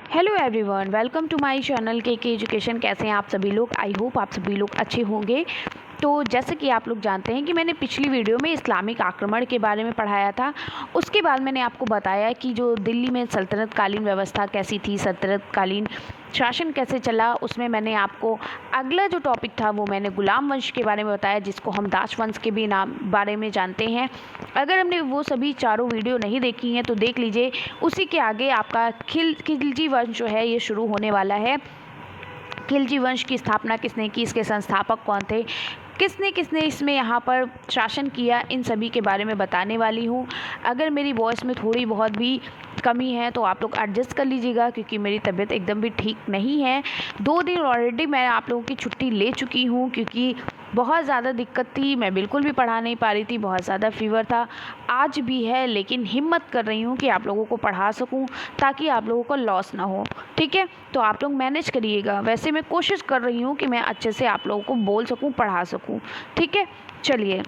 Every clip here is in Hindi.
Hello everyone, welcome to my channel के एजुकेशन। कैसे हैं आप सभी लोग? आई होप आप सभी लोग अच्छे होंगे। तो जैसे कि आप लोग जानते हैं कि मैंने पिछली वीडियो में इस्लामिक आक्रमण के बारे में पढ़ाया था। उसके बाद मैंने आपको बताया कि जो दिल्ली में सल्तनत कालीन व्यवस्था कैसी थी, सल्तनत कालीन शासन कैसे चला। उसमें मैंने आपको अगला जो टॉपिक था वो मैंने गुलाम वंश के बारे में बताया, जिसको हम दास वंश के भी नाम बारे में जानते हैं। अगर हमने वो सभी चारों वीडियो नहीं देखी हैं तो देख लीजिए। उसी के आगे आपका खिलजी वंश जो है ये शुरू होने वाला है। खिलजी वंश की स्थापना किसने की, इसके संस्थापक कौन थे, किसने किसने इसमें यहाँ पर शासन किया, इन सभी के बारे में बताने वाली हूँ। अगर मेरी वॉइस में थोड़ी बहुत भी कमी है तो आप लोग एडजस्ट कर लीजिएगा, क्योंकि मेरी तबीयत एकदम भी ठीक नहीं है। 2 दिन ऑलरेडी मैं आप लोगों की छुट्टी ले चुकी हूँ, क्योंकि बहुत ज़्यादा दिक्कत थी। मैं बिल्कुल भी पढ़ा नहीं पा रही थी, बहुत ज़्यादा फीवर था, आज भी है। लेकिन हिम्मत कर रही हूँ कि आप लोगों को पढ़ा सकूँ, ताकि आप लोगों को लॉस ना हो। ठीक है, तो आप लोग मैनेज करिएगा। वैसे मैं कोशिश कर रही हूँ कि मैं अच्छे से आप लोगों को बोल सकूँ, पढ़ा सकूँ। ठीक है, चलिए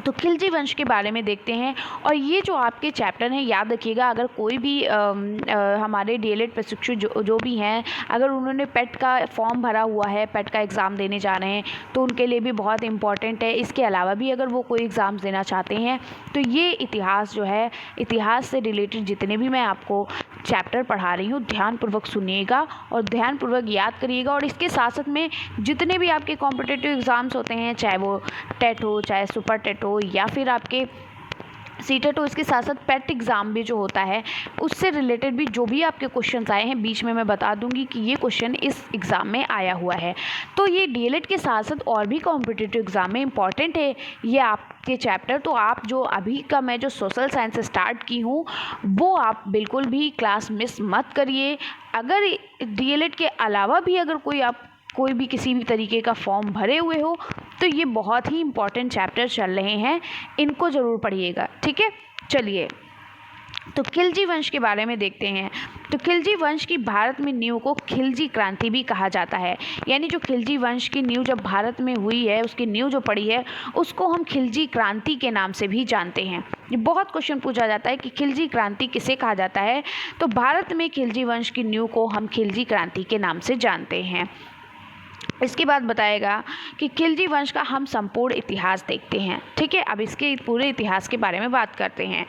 तो खिलजी वंश के बारे में देखते हैं। और ये जो आपके चैप्टर हैं, याद रखिएगा, अगर कोई भी हमारे डीएलएड प्रशिक्षु जो भी हैं, अगर उन्होंने पेट का फॉर्म भरा हुआ है, पेट का एग्ज़ाम देने जा रहे हैं, तो उनके लिए भी बहुत इम्पॉर्टेंट है। इसके अलावा भी अगर वो कोई एग्ज़ाम देना चाहते हैं तो ये इतिहास जो है, इतिहास से रिलेटेड जितने भी मैं आपको चैप्टर पढ़ा रही हूँ, ध्यानपूर्वक सुनिएगा और ध्यानपूर्वक याद करिएगा। और इसके साथ साथ में जितने भी आपके कॉम्पिटिटिव एग्ज़ाम्स होते हैं, चाहे वो टेट हो, चाहे सुपर टेट हो, या फिर आपके सीटेट हो, इसके साथ साथ पेट एग्ज़ाम भी जो होता है, उससे रिलेटेड भी जो भी आपके क्वेश्चंस आए हैं, बीच में मैं बता दूंगी कि ये क्वेश्चन इस एग्ज़ाम में आया हुआ है। तो ये डीएलएड के साथ साथ और भी कॉम्पिटिटिव एग्ज़ाम में इंपॉर्टेंट है ये आपके चैप्टर। तो आप जो अभी का मैं जो सोशल साइंस स्टार्ट की हूँ, वो आप बिल्कुल भी क्लास मिस मत करिए। अगर डीएलएड के अलावा भी अगर कोई भी किसी भी तरीके का फॉर्म भरे हुए हो, तो ये बहुत ही इंपॉर्टेंट चैप्टर चल रहे हैं, इनको ज़रूर पढ़िएगा। ठीक है, चलिए तो खिलजी वंश के बारे में देखते हैं। तो खिलजी वंश की भारत में नींव को खिलजी क्रांति भी कहा जाता है। यानी जो खिलजी वंश की नींव जब भारत में हुई है, उसकी नींव जो पड़ी है, उसको हम खिलजी क्रांति के नाम से भी जानते हैं। ये बहुत क्वेश्चन पूछा जाता है कि खिलजी क्रांति किसे कहा जाता है। तो भारत में खिलजी वंश की नींव को हम खिलजी क्रांति के नाम से जानते हैं। इसके बाद बताएगा कि खिलजी वंश का हम संपूर्ण इतिहास देखते हैं। ठीक है, अब इसके पूरे इतिहास के बारे में बात करते हैं।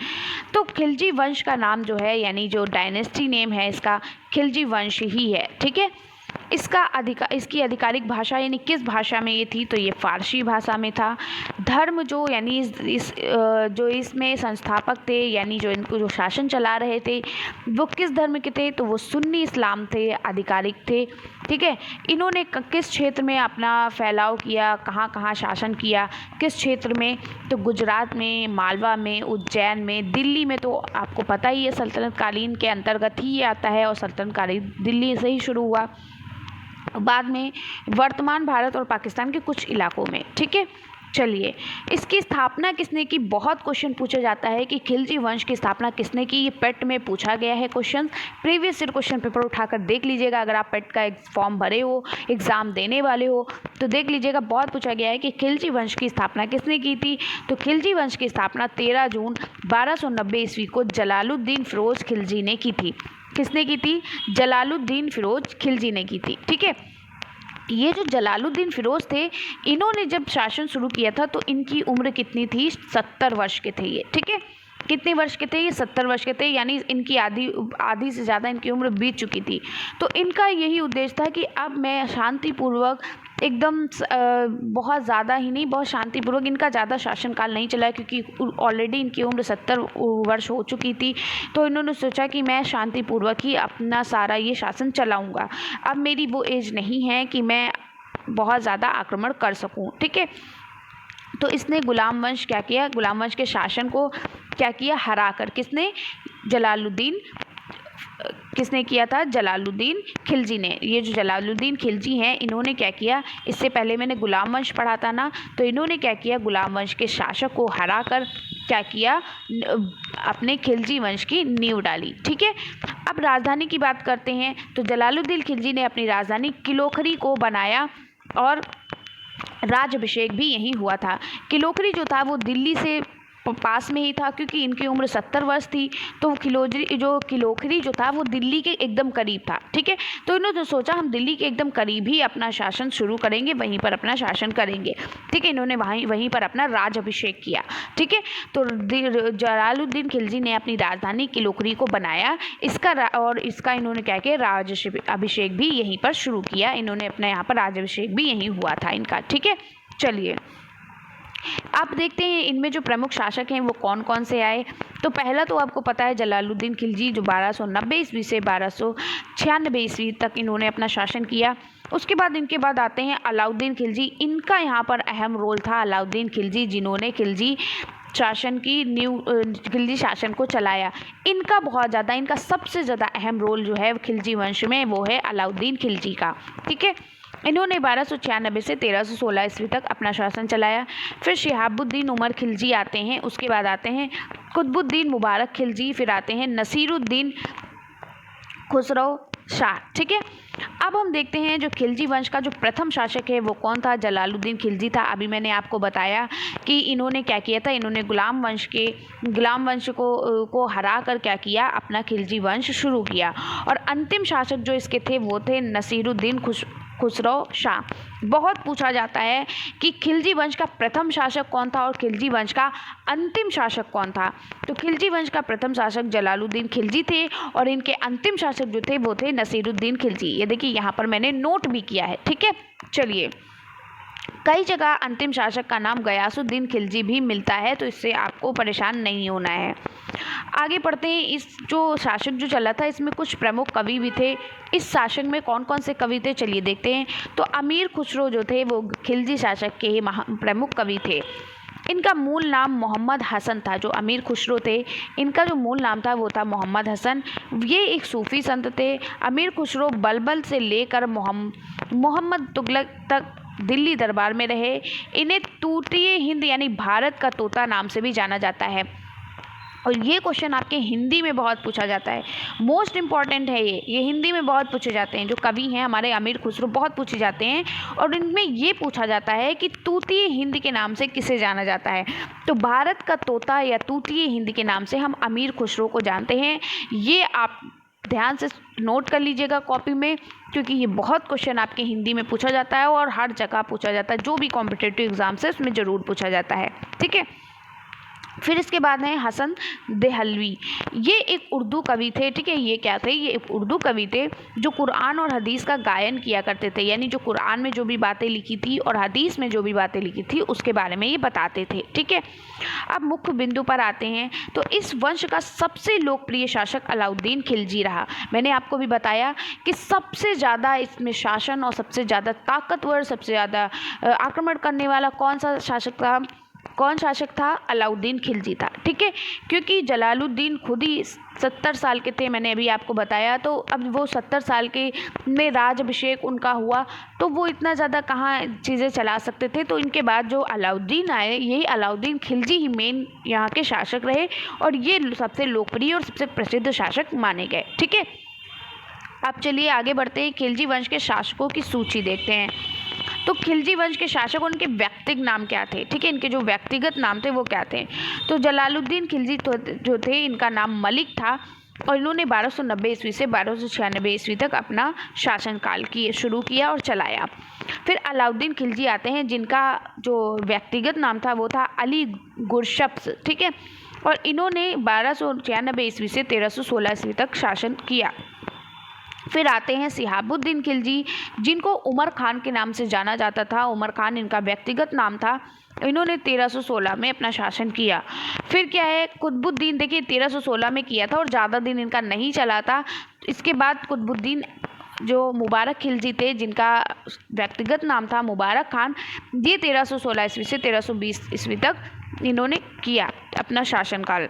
तो खिलजी वंश का नाम जो है, यानी जो डायनेस्टी नेम है इसका, खिलजी वंश ही है। ठीक है, इसकी आधिकारिक भाषा यानी किस भाषा में ये थी, तो ये फारसी भाषा में था। धर्म जो यानी जो इसमें संस्थापक थे, यानी जो इनको जो शासन चला रहे थे, वो किस धर्म के थे, तो वो सुन्नी इस्लाम थे, आधिकारिक थे। ठीक है, इन्होंने किस क्षेत्र में अपना फैलाव किया, कहाँ कहाँ शासन किया, किस क्षेत्र में, तो गुजरात में, मालवा में, उज्जैन में, दिल्ली में। तो आपको पता ही है सल्तनत कालीन के अंतर्गत ही ये आता है, और सल्तनत कालीन दिल्ली से ही शुरू हुआ, बाद में वर्तमान भारत और पाकिस्तान के कुछ इलाकों में। ठीक है, चलिए इसकी स्थापना किसने की, बहुत क्वेश्चन पूछा जाता है कि खिलजी वंश की स्थापना किसने की। ये पेट में पूछा गया है question, previous year question paper उठाकर देख लीजिएगा। अगर आप पेट का फॉर्म भरे हो, एग्ज़ाम देने वाले हो, तो देख लीजिएगा, बहुत पूछा गया है कि खिलजी वंश की स्थापना किसने की थी। तो खिलजी वंश की स्थापना 13 जून 1290 ईस्वी को जलालुद्दीन फिरोज खिलजी ने की थी। किसने की थी? जलालुद्दीन फिरोज खिलजी ने की थी। ठीक है, ये जो जलालुद्दीन फिरोज थे, इन्होंने जब शासन शुरू किया था तो इनकी उम्र कितनी थी? 70 वर्ष के थे ये। ठीक है, कितने वर्ष के थे ये? 70 वर्ष के थे, यानी इनकी आधी से ज़्यादा इनकी उम्र बीत चुकी थी। तो इनका यही उद्देश्य था कि अब मैं शांतिपूर्वक एकदम बहुत ज़्यादा ही नहीं, बहुत शांतिपूर्वक, इनका ज़्यादा शासनकाल नहीं चला, क्योंकि ऑलरेडी इनकी उम्र 70 वर्ष हो चुकी थी। तो इन्होंने सोचा कि मैं शांतिपूर्वक ही अपना सारा ये शासन चलाऊँगा। अब मेरी वो एज नहीं है कि मैं बहुत ज़्यादा आक्रमण कर सकूँ। ठीक है, तो इसने गुलाम वंश क्या किया, गुलाम वंश के शासन को क्या किया, हरा कर। किसने? जलालुद्दीन। किसने किया था? जलालुद्दीन खिलजी ने। ये जो जलालुद्दीन खिलजी हैं, इन्होंने क्या किया, इससे पहले मैंने गुलाम वंश पढ़ा था ना, तो इन्होंने क्या किया, गुलाम वंश के शासक को हरा कर क्या किया, अपने खिलजी वंश की नींव डाली। ठीक है, अब राजधानी की बात करते हैं। तो जलालुद्दीन खिलजी ने अपनी राजधानी किलोखरी को बनाया, और राज्यभिषेक भी यहीं हुआ था। किलोखरी जो था वो दिल्ली से पास में ही था, क्योंकि इनकी उम्र 70 वर्ष थी। तो किलोखरी जो था वो दिल्ली के एकदम करीब था। ठीक है, तो इन्होंने सोचा हम दिल्ली के एकदम करीब ही अपना शासन शुरू करेंगे, वहीं पर अपना शासन करेंगे। ठीक है, इन्होंने वहीं पर अपना राज अभिषेक किया। ठीक है, तो जलालुद्दीन खिलजी ने अपनी राजधानी किलोखरी को बनाया। इसका इन्होंने क्या किया, राज अभिषेक भी यहीं पर शुरू किया। इन्होंने अपने यहाँ पर राज अभिषेक भी यहीं हुआ था इनका। ठीक है, चलिए आप देखते हैं इनमें जो प्रमुख शासक हैं वो कौन कौन से आए। तो पहला तो आपको पता है जलालुद्दीन खिलजी, जो 1290 ईस्वी से 1296 ईस्वी तक इन्होंने अपना शासन किया। उसके बाद इनके बाद आते हैं अलाउद्दीन खिलजी। इनका यहाँ पर अहम रोल था। अलाउद्दीन खिलजी जिन्होंने खिलजी शासन को चलाया। इनका सबसे ज़्यादा अहम रोल जो है खिलजी वंश में वो है अलाउद्दीन खिलजी का। ठीक है, इन्होंने 1296 से 1316 ईस्वी तक अपना शासन चलाया। फिर शिहाबुद्दीन उमर खिलजी आते हैं, उसके बाद आते हैं कुतुबुद्दीन मुबारक खिलजी, फिर आते हैं नसीरुद्दीन खुसरो शाह। ठीक है, अब हम देखते हैं जो खिलजी वंश का जो प्रथम शासक है वो कौन था। जलालुद्दीन खिलजी था। अभी मैंने आपको बताया कि इन्होंने क्या किया था, इन्होंने गुलाम वंश को हरा कर क्या किया, अपना खिलजी वंश शुरू किया। और अंतिम शासक जो इसके थे वो थे नसीरुद्दीन खुसरो शाह। बहुत पूछा जाता है कि खिलजी वंश का प्रथम शासक कौन था और खिलजी वंश का अंतिम शासक कौन था। तो खिलजी वंश का प्रथम शासक जलालुद्दीन खिलजी थे और इनके अंतिम शासक जो थे वो थे नसीरुद्दीन खिलजी। ये देखिए यहाँ पर मैंने नोट भी किया है। ठीक है, चलिए कई जगह अंतिम शासक का नाम गयासुद्दीन खिलजी भी मिलता है, तो इससे आपको परेशान नहीं होना है। आगे बढ़ते हैं। इस जो शासक जो चला था इसमें कुछ प्रमुख कवि भी थे। इस शासक में कौन कौन से कवि थे चलिए देखते हैं। तो अमीर खुसरो जो थे वो खिलजी शासक के ही प्रमुख कवि थे। इनका मूल नाम मोहम्मद हसन था। जो अमीर खुसरो थे इनका जो मूल नाम था वो था मोहम्मद हसन। ये एक सूफ़ी संत थे। अमीर खुसरो बलबल से लेकर मोहम्मद तुगलक तक दिल्ली दरबार में रहे। इन्हें तूतीय हिंद यानी भारत का तोता नाम से भी जाना जाता है। और ये क्वेश्चन आपके हिंदी में बहुत पूछा जाता है, मोस्ट इम्पॉर्टेंट है ये हिंदी में बहुत पूछे जाते हैं। जो कवि हैं हमारे अमीर खुसरो बहुत पूछे जाते हैं और इनमें ये पूछा जाता है कि तूतीय हिंद के नाम से किसे जाना जाता है। तो भारत का तोता या तूतीय हिंद के नाम से हम अमीर खुसरो को जानते हैं। ये आप ध्यान से नोट कर लीजिएगा कॉपी में, क्योंकि ये बहुत क्वेश्चन आपके हिंदी में पूछा जाता है और हर जगह पूछा जाता है। जो भी कॉम्पिटिटिव एग्जाम से उसमें ज़रूर पूछा जाता है। ठीक है, फिर इसके बाद हैं हसन देहलवी। ये एक उर्दू कवि थे। ठीक है, ये क्या थे, ये एक उर्दू कवि थे जो कुरान और हदीस का गायन किया करते थे। यानी जो कुरान में जो भी बातें लिखी थी और हदीस में जो भी बातें लिखी थी उसके बारे में ये बताते थे। ठीक है, अब मुख्य बिंदु पर आते हैं। तो इस वंश का सबसे लोकप्रिय शासक अलाउद्दीन खिलजी रहा। मैंने आपको भी बताया कि सबसे ज़्यादा इसमें शासन और सबसे ज़्यादा ताकतवर, सबसे ज़्यादा आक्रमण करने वाला कौन शासक था, अलाउद्दीन खिलजी था। ठीक है, क्योंकि जलालुद्दीन खुद ही 70 साल के थे, मैंने अभी आपको बताया। तो अब वो 70 साल के में राज अभिषेक उनका हुआ, तो वो इतना ज़्यादा कहाँ चीज़ें चला सकते थे। तो इनके बाद जो अलाउद्दीन आए, यही अलाउद्दीन खिलजी ही मेन यहाँ के शासक रहे और ये सबसे लोकप्रिय और सबसे प्रसिद्ध शासक माने गए। ठीक है, अब चलिए आगे बढ़ते हैं। खिलजी वंश के शासकों की सूची देखते हैं। तो खिलजी वंश के शासक, उनके व्यक्तिगत नाम क्या थे। ठीक है, इनके जो व्यक्तिगत नाम थे वो क्या थे। तो जलालुद्दीन खिलजी जो थे इनका नाम मलिक था और इन्होंने 1290 ईस्वी से 1296 ईस्वी तक अपना शासनकाल शुरू किया और चलाया। फिर अलाउद्दीन खिलजी आते हैं जिनका जो व्यक्तिगत नाम था वो था अली गुरशब्स। ठीक है, और इन्होंने 1296 ईस्वी से 1316 ईस्वी तक शासन किया। फिर आते हैं शिहाबुद्दीन खिलजी, जिनको उमर खान के नाम से जाना जाता था। उमर खान इनका व्यक्तिगत नाम था। इन्होंने 1316 में अपना शासन किया। फिर क्या है, कुतुबुद्दीन, देखिए 1316 में किया था और ज़्यादा दिन इनका नहीं चला था। इसके बाद कुतुबुद्दीन जो मुबारक खिलजी थे जिनका व्यक्तिगत नाम था मुबारक खान, ये 1316 ईस्वी से 1320 ईस्वी तक इन्होंने किया अपना शासनकाल।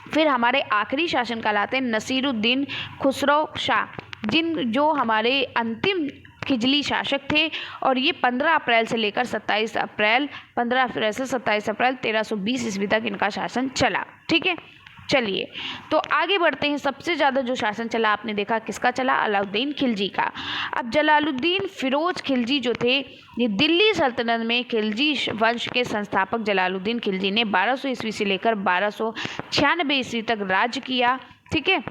फिर हमारे आखिरी शासनकाल आते हैं नसीरुद्दीन खुसरो शाह, जो हमारे अंतिम खिजली शासक थे और ये 15 अप्रैल से लेकर 27 अप्रैल 1320 ईस्वी तक इनका शासन चला। ठीक है, चलिए तो आगे बढ़ते हैं। सबसे ज़्यादा जो शासन चला आपने देखा किसका चला, अलाउद्दीन खिलजी का। अब जलालुद्दीन फिरोज खिलजी जो थे, ये दिल्ली सल्तनत में खिलजी वंश के संस्थापक जलालुद्दीन खिलजी ने 1200 ईस्वी से लेकर 1296 ईस्वी तक राज्य किया। ठीक है,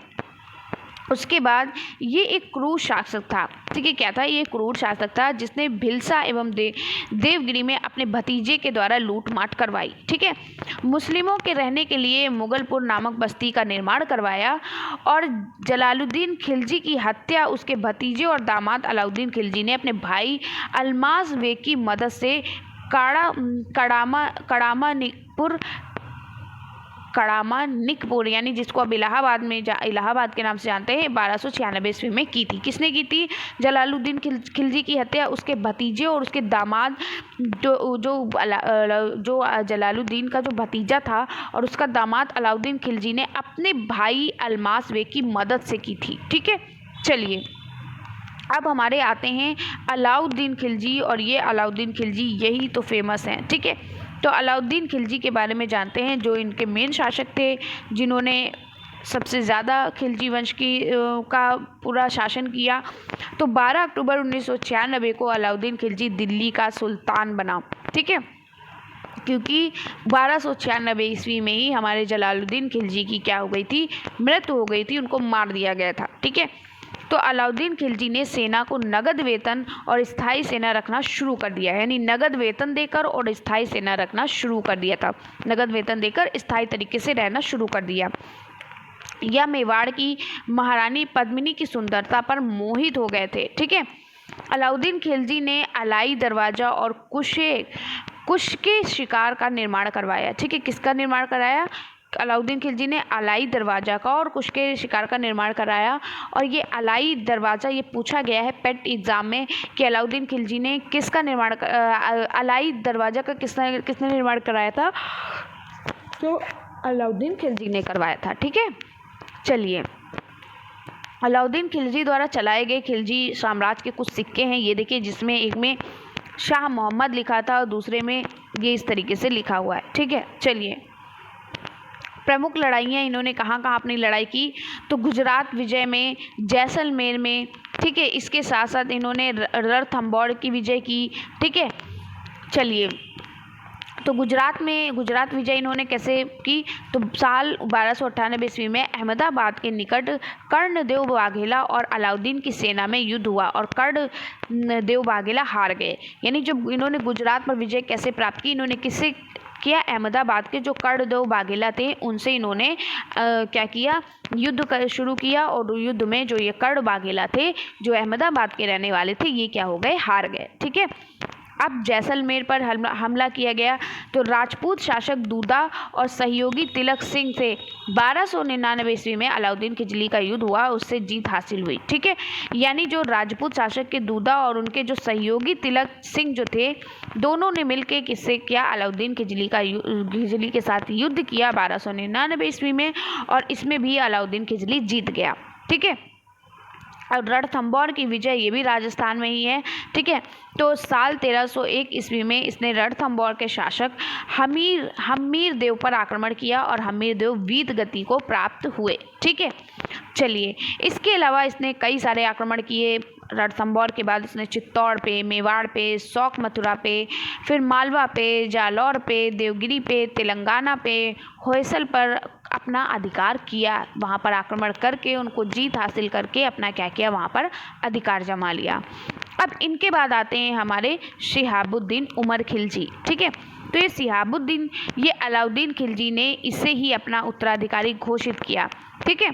उसके बाद ये एक क्रूर शासक था। ठीक है, क्या था ये, क्रूर शासक था जिसने भिलसा एवं देवगिरी में अपने भतीजे के द्वारा लूटमाट करवाई। ठीक है, मुस्लिमों के रहने के लिए मुगलपुर नामक बस्ती का निर्माण करवाया और जलालुद्दीन खिलजी की हत्या उसके भतीजे और दामाद अलाउद्दीन खिलजी ने अपने भाई अल्माज बेग की मदद से कड़ामानिकपुर यानी जिसको अब इलाहाबाद के नाम से जानते हैं, 1296 ईस्वी में की थी। किसने की थी, जलालुद्दीन खिलजी की हत्या उसके भतीजे और उसके दामाद जो जलालुद्दीन का जो भतीजा था और उसका दामाद अलाउद्दीन खिलजी ने अपने भाई अल्मास बेग की मदद से की थी। ठीक है, चलिए अब हमारे आते हैं अलाउद्दीन खिलजी, और ये अलाउद्दीन खिलजी यही तो फेमस हैं। ठीक है, तो अलाउद्दीन खिलजी के बारे में जानते हैं, जो इनके मेन शासक थे, जिन्होंने सबसे ज़्यादा खिलजी वंश का पूरा शासन किया। तो 12 अक्टूबर 1996 को अलाउद्दीन खिलजी दिल्ली का सुल्तान बना। ठीक है, क्योंकि 1296 ईस्वी में ही हमारे जलालुद्दीन खिलजी की क्या हो गई थी, मृत्यु हो गई थी, उनको मार दिया गया था। ठीक है, तो अलाउद्दीन खिलजी ने सेना को नगद वेतन और स्थायी सेना रखना शुरू कर दिया, यानी नगद वेतन देकर और स्थायी सेना रखना शुरू कर दिया था। नगद वेतन देकर स्थायी तरीके से रहना शुरू कर दिया। यह मेवाड़ की महारानी पद्मिनी की सुंदरता पर मोहित हो गए थे। ठीक है, अलाउद्दीन खिलजी ने अलाई दरवाज़ा और कुश के शिकार का निर्माण करवाया। ठीक है, किसका निर्माण कराया, अलाउद्दीन खिलजी ने अलाई दरवाज़ा का और कुश के शिकार का निर्माण कराया। और ये अलाई दरवाज़ा, ये पूछा गया है पेट एग्ज़ाम में कि अलाउद्दीन खिलजी ने किसका निर्माण, अलाई दरवाज़ा का किसने निर्माण कराया था, तो अलाउद्दीन खिलजी ने करवाया था। ठीक है, चलिए अलाउद्दीन खिलजी द्वारा चलाए गए खिलजी साम्राज्य के कुछ सिक्के हैं, ये देखिए, जिसमें एक में शाह मोहम्मद लिखा था और दूसरे में ये इस तरीके से लिखा हुआ है। ठीक है, चलिए प्रमुख लड़ाइयाँ इन्होंने कहाँ कहाँ अपनी लड़ाई की, तो गुजरात विजय में, जैसलमेर में। ठीक है, इसके साथ साथ इन्होंने रणथंभौर की विजय की। ठीक है, चलिए तो गुजरात विजय इन्होंने कैसे की, तो साल 1298 ईस्वी में अहमदाबाद के निकट कर्णदेव बाघेला और अलाउद्दीन की सेना में युद्ध हुआ और कर्णदेव बाघेला हार गए। यानी जब इन्होंने गुजरात पर विजय कैसे प्राप्त की, इन्होंने किससे किया, अहमदाबाद के जो कर्णदेव बाघेला थे उनसे इन्होंने क्या किया, युद्ध शुरू किया। और युद्ध में जो ये कर्ण बाघेला थे, जो अहमदाबाद के रहने वाले थे, ये क्या हो गए, हार गए। ठीक है, अब जैसलमेर पर हमला किया गया, तो राजपूत शासक दूदा और सहयोगी तिलक सिंह से 1299 ईस्वी में अलाउद्दीन खिलजी का युद्ध हुआ, उससे जीत हासिल हुई। ठीक है, यानी जो राजपूत शासक के दूदा और उनके जो सहयोगी तिलक सिंह जो थे, दोनों ने मिलकर किससे किया, अलाउद्दीन खिलजी के साथ युद्ध किया 1299 ईस्वी में, और इसमें भी अलाउद्दीन खिलजी जीत गया। ठीक है, और रणथंभौर की विजय, ये भी राजस्थान में ही है। ठीक है, तो साल 1301 ईस्वी में इसने रणथंभौर के शासक हमीर देव पर आक्रमण किया और हमीर देव वीर गति को प्राप्त हुए। ठीक है, चलिए इसके अलावा इसने कई सारे आक्रमण किए। रणथंभौर के बाद इसने चित्तौड़ पे, मेवाड़ पे, शौक मथुरा पे, फिर मालवा पे, जालौर पे, देवगिरी पे, तेलंगाना पे, होयसल पर अपना अधिकार किया। वहाँ पर आक्रमण करके उनको जीत हासिल करके अपना क्या किया, वहाँ पर अधिकार जमा लिया। अब इनके बाद आते हैं हमारे शिहाबुद्दीन उमर खिलजी। ठीक है, तो ये शिहाबुद्दीन, ये अलाउद्दीन खिलजी ने इसे ही अपना उत्तराधिकारी घोषित किया। ठीक है,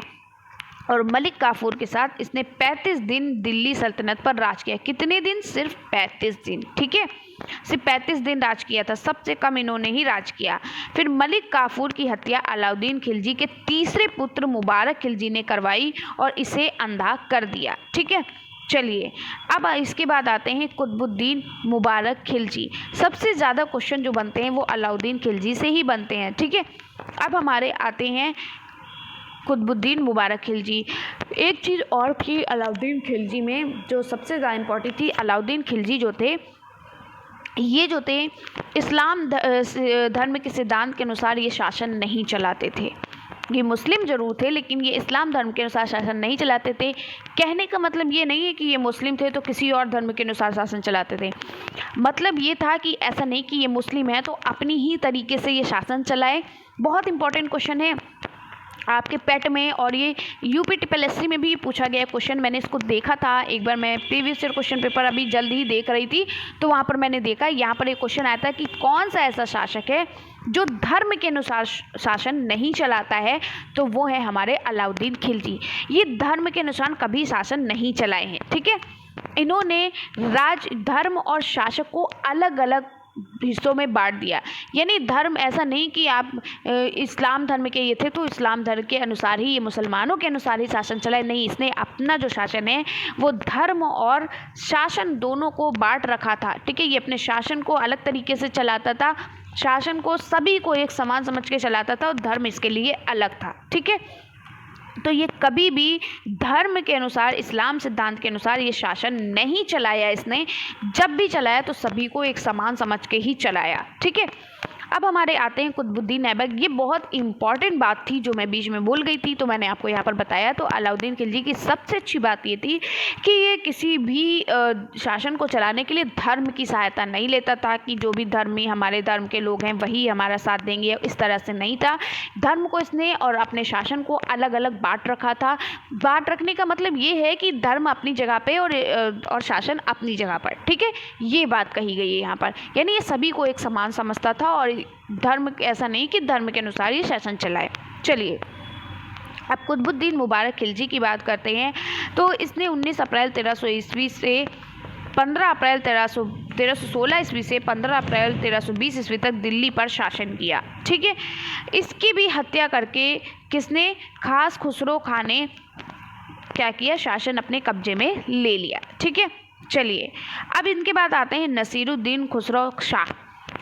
और मलिक काफूर के साथ इसने 35 दिन दिल्ली सल्तनत पर राज किया। कितने दिन, सिर्फ 35 दिन। ठीक है, सिर्फ 35 दिन राज किया था, सबसे कम इन्होंने ही राज किया। फिर मलिक काफूर की हत्या अलाउद्दीन खिलजी के तीसरे पुत्र मुबारक खिलजी ने करवाई और इसे अंधा कर दिया। ठीक है, चलिए अब इसके बाद आते हैं कुतुबुद्दीन मुबारक खिलजी। सबसे ज़्यादा क्वेश्चन जो बनते हैं वो अलाउद्दीन खिलजी से ही बनते हैं। ठीक है, अब हमारे आते हैं कुतुबुद्दीन मुबारक खिलजी। एक चीज़ और थी अलाउद्दीन खिलजी में जो सबसे ज़्यादा इम्पोर्टेंट थी, अलाउद्दीन खिलजी जो थे, ये जो थे इस्लाम धर्म के सिद्धांत के अनुसार ये शासन नहीं चलाते थे। ये मुस्लिम ज़रूर थे लेकिन ये इस्लाम धर्म के अनुसार शासन नहीं चलाते थे। कहने का मतलब ये नहीं है कि ये मुस्लिम थे तो किसी और धर्म के अनुसार शासन चलाते थे। मतलब ये था कि ऐसा नहीं कि ये मुस्लिम है तो अपनी ही तरीके से ये शासन चलाए। बहुत इंपॉर्टेंट क्वेश्चन है आपके पेट में, और ये यूपीटीपीएससी में भी पूछा गया क्वेश्चन। मैंने इसको देखा था एक बार, मैं प्रीवियस ईयर क्वेश्चन पेपर अभी जल्द ही देख रही थी तो वहाँ पर मैंने देखा, यहाँ पर एक क्वेश्चन आया था कि कौन सा ऐसा शासक है जो धर्म के अनुसार शासन नहीं चलाता है, तो वो है हमारे अलाउद्दीन खिलजी। ये धर्म के अनुसार कभी शासन नहीं चलाए हैं, ठीक है। इन्होंने राज धर्म और शासक को अलग अलग हिस्सों में बांट दिया। यानी धर्म ऐसा नहीं कि आप इस्लाम धर्म के ये थे तो इस्लाम धर्म के अनुसार ही, ये मुसलमानों के अनुसार ही शासन चलाए, नहीं। इसने अपना जो शासन है वो धर्म और शासन दोनों को बांट रखा था, ठीक है। ये अपने शासन को अलग तरीके से चलाता था, शासन को सभी को एक समान समझ के चलाता था और धर्म इसके लिए अलग था, ठीक है। तो ये कभी भी धर्म के अनुसार, इस्लाम सिद्धांत के अनुसार ये शासन नहीं चलाया इसने। जब भी चलाया तो सभी को एक समान समझ के ही चलाया, ठीक है। अब हमारे आते हैं कुतुबुद्दीन ऐबक। ये बहुत इंपॉर्टेंट बात थी जो मैं बीच में भूल गई थी, तो मैंने आपको यहाँ पर बताया। तो अलाउद्दीन खिलजी की सबसे अच्छी बात ये थी कि ये किसी भी शासन को चलाने के लिए धर्म की सहायता नहीं लेता था कि जो भी धर्मी हमारे धर्म के लोग हैं वही हमारा साथ देंगे, इस तरह से नहीं था। धर्म को इसने और अपने शासन को अलग अलग बांट रखा था। बांट रखने का मतलब ये है कि धर्म अपनी जगह पे और शासन अपनी जगह पर, ठीक है। ये बात कही गई है यहाँ पर, यानी ये सभी को एक समान समझता था और धर्म ऐसा नहीं कि धर्म के अनुसार ये शासन चलाए। चलिए अब कुतुबुद्दीन मुबारक खिलजी की बात करते हैं। तो इसने 19 अप्रैल 1300 ईस्वी से 15 अप्रैल 1316 ईस्वी से 15 अप्रैल 1320 ईस्वी तक दिल्ली पर शासन किया, ठीक है। इसकी भी हत्या करके किसने, खास खुसरो खां ने क्या किया, शासन अपने कब्जे में ले लिया, ठीक है। चलिए अब इनके बाद आते हैं नसीरुद्दीन खुसरो शाह।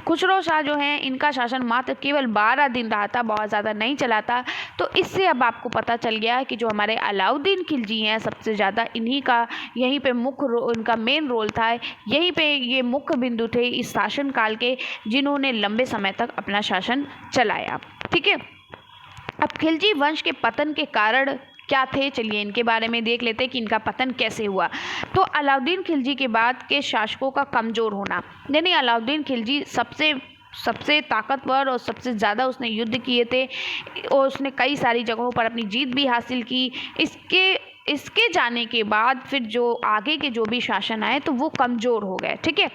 खुसरो शाह जो हैं इनका शासन मात्र केवल 12 दिन रहा था, बहुत ज़्यादा नहीं चला था। तो इससे अब आपको पता चल गया कि जो हमारे अलाउद्दीन खिलजी हैं सबसे ज़्यादा इन्हीं का यहीं पे मुख्य इनका मेन रोल था, यहीं पे ये मुख्य बिंदु थे इस शासन काल के जिन्होंने लंबे समय तक अपना शासन चलाया, ठीक है। अब खिलजी वंश के पतन के कारण क्या थे, चलिए इनके बारे में देख लेते हैं कि इनका पतन कैसे हुआ। तो अलाउद्दीन खिलजी के बाद के शासकों का कमज़ोर होना, यानी अलाउद्दीन खिलजी सबसे ताकतवर और सबसे ज़्यादा उसने युद्ध किए थे और उसने कई सारी जगहों पर अपनी जीत भी हासिल की। इसके जाने के बाद फिर जो आगे के जो भी शासन आए तो वो कमज़ोर हो गए, ठीक है।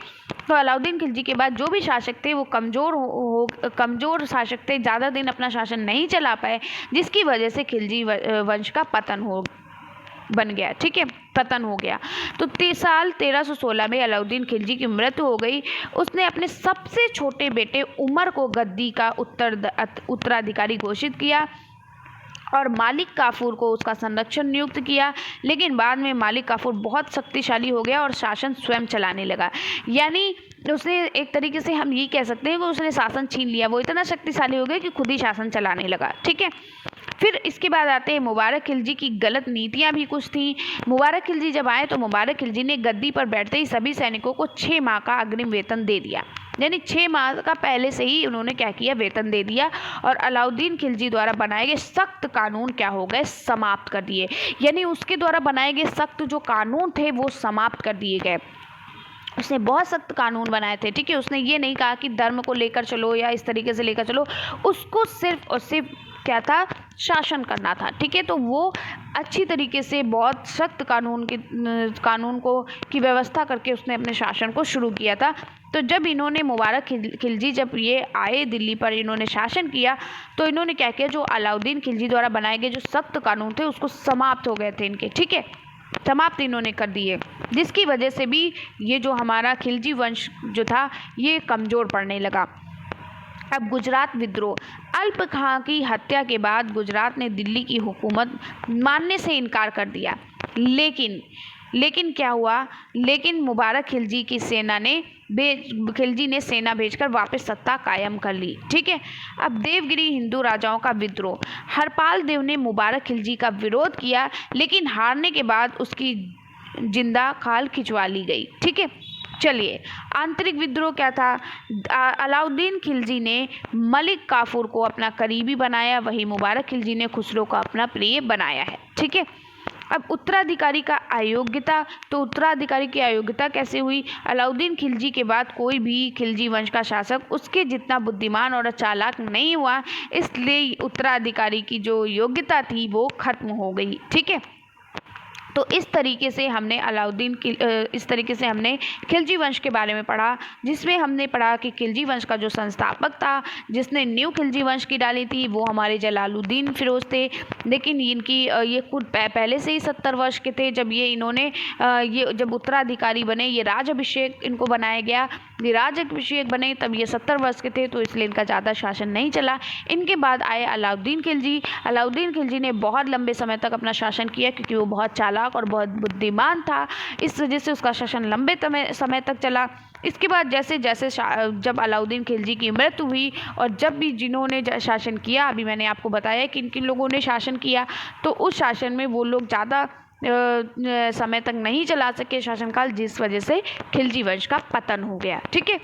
तो अलाउद्दीन खिलजी के बाद जो भी शासक थे वो कमज़ोर शासक थे, ज़्यादा दिन अपना शासन नहीं चला पाए, जिसकी वजह से खिलजी वंश का पतन बन गया, ठीक है, पतन हो गया। तो साल 1316 में अलाउद्दीन खिलजी की मृत्यु हो गई। उसने अपने सबसे छोटे बेटे उमर को गद्दी का उत्तराधिकारी घोषित किया और मालिक काफूर को उसका संरक्षण नियुक्त किया। लेकिन बाद में मालिक काफूर बहुत शक्तिशाली हो गया और शासन स्वयं चलाने लगा। यानी उसने एक तरीके से हम ये कह सकते हैं कि उसने शासन छीन लिया, वो इतना शक्तिशाली हो गया कि खुद ही शासन चलाने लगा, ठीक है। फिर इसके बाद आते हैं मुबारक खिलजी की गलत नीतियां भी कुछ थीं। मुबारक खिलजी जब आए तो मुबारक खिलजी ने गद्दी पर बैठते ही सभी सैनिकों को 6 माह का अग्रिम वेतन दे दिया, यानी 6 माह का पहले से ही उन्होंने क्या किया, वेतन दे दिया। और अलाउद्दीन खिलजी द्वारा बनाए गए सख्त कानून क्या हो गए, समाप्त कर दिए। यानी उसके द्वारा बनाए गए सख्त जो कानून थे वो समाप्त कर दिए गए। उसने बहुत सख्त कानून बनाए थे, ठीक है। उसने ये नहीं कहा कि धर्म को लेकर चलो या इस तरीके से लेकर चलो, उसको सिर्फ और सिर्फ क्या था, शासन करना था, ठीक है। तो वो अच्छी तरीके से बहुत सख्त कानून की व्यवस्था करके उसने अपने शासन को शुरू किया था। तो जब इन्होंने मुबारक खिलजी जब ये आए दिल्ली पर, इन्होंने शासन किया तो इन्होंने क्या किया, जो अलाउद्दीन खिलजी द्वारा बनाए गए जो सख्त कानून थे उसको समाप्त हो गए थे इनके, ठीक है, समाप्त इन्होंने कर दिए, जिसकी वजह से भी ये जो हमारा खिलजी वंश जो था ये कमज़ोर पड़ने लगा। अब गुजरात विद्रोह। अल्प खां की हत्या के बाद गुजरात ने दिल्ली की हुकूमत मानने से इनकार कर दिया। लेकिन क्या हुआ, लेकिन मुबारक खिलजी की खिलजी ने सेना भेजकर वापस सत्ता कायम कर ली, ठीक है। अब देवगिरी हिंदू राजाओं का विद्रोह। हरपाल देव ने मुबारक खिलजी का विरोध किया, लेकिन हारने के बाद उसकी जिंदा खाल खिंचवा ली गई, ठीक है। चलिए, आंतरिक विद्रोह क्या था? अलाउद्दीन खिलजी ने मलिक काफूर को अपना करीबी बनाया, वही मुबारक खिलजी ने खुसरो को अपना प्रिय बनाया है। ठीक है। अब उत्तराधिकारी का अयोग्यता, तो उत्तराधिकारी की अयोग्यता कैसे हुई? अलाउद्दीन खिलजी के बाद कोई भी खिलजी वंश का शासक उसके जितना बुद्धिमान और चालाक नहीं हुआ, इसलिए उत्तराधिकारी की जो योग्यता थी वो खत्म हो गई। ठीक है। तो इस तरीके से हमने खिलजी वंश के बारे में पढ़ा, जिसमें हमने पढ़ा कि खिलजी वंश का जो संस्थापक था, जिसने न्यू खिलजी वंश की डाली थी, वो हमारे जलालुद्दीन फिरोज़ थे। लेकिन ये खुद पहले से ही 70 वर्ष के थे जब ये जब उत्तराधिकारी बने, ये राज अभिषेक इनको बनाया गया, ये राज अभिषेक बने तब ये 70 वर्ष के थे, तो इसलिए इनका ज़्यादा शासन नहीं चला। इनके बाद आए अलाउद्दीन खिलजी। अलाउद्दीन खिलजी ने बहुत लंबे समय तक अपना शासन किया, क्योंकि वो बहुत चालाक और बहुत बुद्धिमान था, इस वजह से उसका शासन लंबे समय तक चला। इसके बाद जैसे जैसे जब अलाउद्दीन खिलजी की मृत्यु हुई और जब भी जिन्होंने शासन किया, अभी मैंने आपको बताया कि किन लोगों ने शासन किया, तो उस शासन में वो लोग ज़्यादा समय तक नहीं चला सके शासनकाल, जिस वजह से खिलजी वंश का पतन हो गया। ठीक है।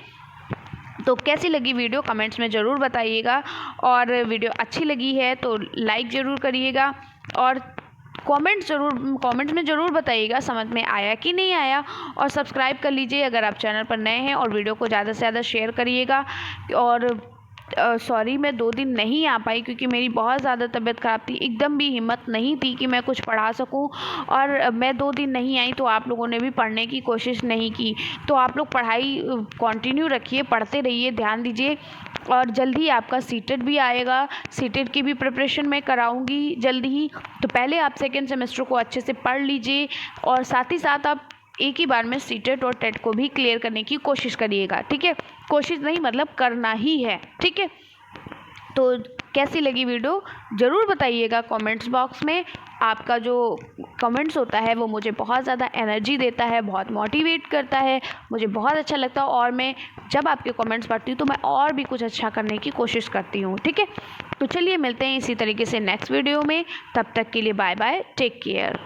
तो कैसी लगी वीडियो कमेंट्स में ज़रूर बताइएगा, और वीडियो अच्छी लगी है तो लाइक ज़रूर करिएगा, और कमेंट्स में ज़रूर बताइएगा समझ में आया कि नहीं आया, और सब्सक्राइब कर लीजिए अगर आप चैनल पर नए हैं, और वीडियो को ज़्यादा से ज़्यादा शेयर करिएगा। और सॉरी, मैं 2 दिन नहीं आ पाई क्योंकि मेरी बहुत ज़्यादा तबीयत ख़राब थी, एकदम भी हिम्मत नहीं थी कि मैं कुछ पढ़ा सकूं, और मैं 2 दिन नहीं आई तो आप लोगों ने भी पढ़ने की कोशिश नहीं की। तो आप लोग पढ़ाई कंटिन्यू रखिए, पढ़ते रहिए, ध्यान दीजिए, और जल्दी आपका सीटेट भी आएगा। सीटेट की भी प्रिपरेशन मैं कराऊंगी जल्दी ही। तो पहले आप सेकेंड सेमेस्टर को अच्छे से पढ़ लीजिए, और साथ ही साथ आप एक ही बार में सीटेट और टेट को भी क्लियर करने की कोशिश करिएगा। ठीक है। कोशिश नहीं, मतलब करना ही है। ठीक है। तो कैसी लगी वीडियो ज़रूर बताइएगा कमेंट्स बॉक्स में। आपका जो कमेंट्स होता है वो मुझे बहुत ज़्यादा एनर्जी देता है, बहुत मोटिवेट करता है, मुझे बहुत अच्छा लगता है, और मैं जब आपके कमेंट्स पढ़ती हूँ तो मैं और भी कुछ अच्छा करने की कोशिश करती हूँ। ठीक है। तो चलिए मिलते हैं इसी तरीके से नेक्स्ट वीडियो में, तब तक के लिए बाय बाय, टेक केयर।